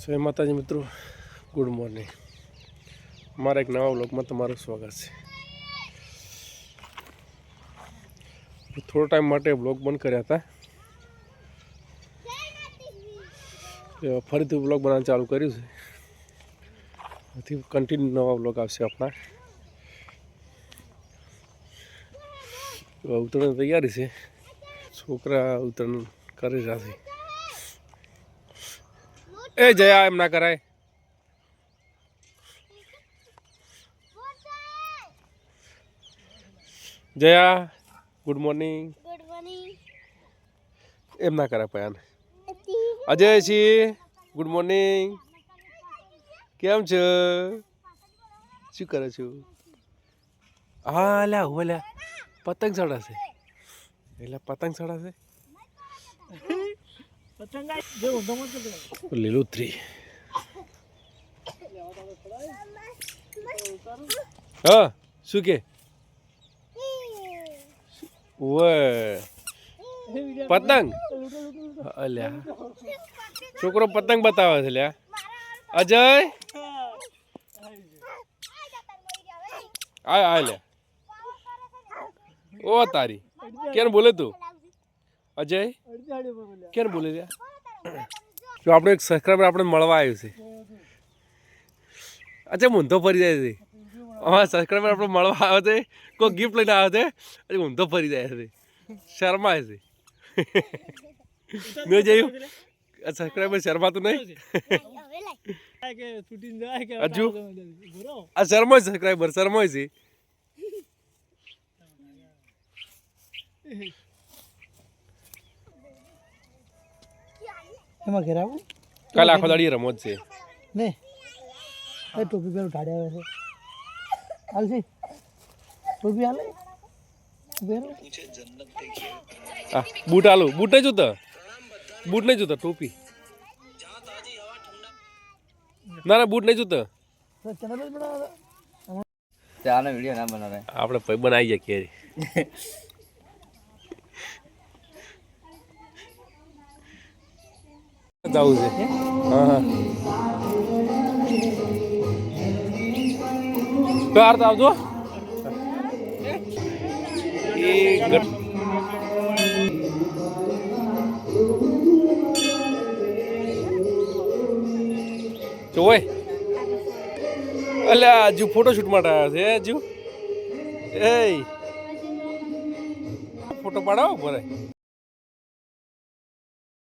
જય માતાજી મિત્રો, ગુડ મોર્નિંગ. મારા એક નવા વ્લોગમાં તમારું સ્વાગત છે. થોડો ટાઈમ માટે વ્લોગ બંધ કર્યા હતા, ફરીથી વ્લોગ બનાવવાનું ચાલુ કર્યું છે. આથી કન્ટિન્યુ નવા વ્લોગ આવશે આપણા. ઉતરવાની તૈયારી છે, છોકરા ઉતરણ કરી રહ્યા છે. એ જયા, એમ ના કરાય. જયા, ગુડ મોર્નિંગ. Good morning. એમ ના કરાય પયાને. અજય છી, ગુડ મોર્નિંગ. કેમ છો? શું કરે છો? હા લ્યા, હું લ્યા પતંગ ચડાશે. એટલે પતંગ ચડાશે. લીલુંત્રી. હા, શું કે? પતંગ અલ્યા, છોકરો પતંગ બતાવે છે લ્યા. અજય આ લે. ઓ તારી કેમ બોલે તું? અજય કેમ બોલે લ્યા? જો આપણે એક સબસ્ક્રાઈબર આપણે મળવા આવ્યું છે. અચ્છા, ઊંધો ફરી જાય છે. હા, સબસ્ક્રાઈબર આપણે મળવા આવે છે, કોઈ ગિફ્ટ લઈને આવે છે, ઊંધો ફરી જાય છે, શરમાય છે. મેં જોયું સબસ્ક્રાઈબર શરમાતું નહીં. હજુ આ શરમાય સબસ્ક્રાઈબર શરમાય છે. એમાં ઘેર આવું કાલે આખો દાડી રમત છે ને. એ ટોપી પેલું ઢાડે આવે છે. હાલ છે ટોપી હાલે. હા, બૂટ આલું. બૂટ નહીં જોતા, બૂટ નહીં જોતા, ટોપી. ના ના, બૂટ નહીં જોતા. ચેનલ જ બનાવે. ચાલો વિડીયો ના બનાવે. આપણે ભાઈ બનાવી જાય કેરી. જવું છે. હા હા, કાર તો આવજો. જોય અલ્યા, હજુ ફોટોશૂટ માટે આવ્યા છે. હજુ એ ફોટો પાડાવો પડે.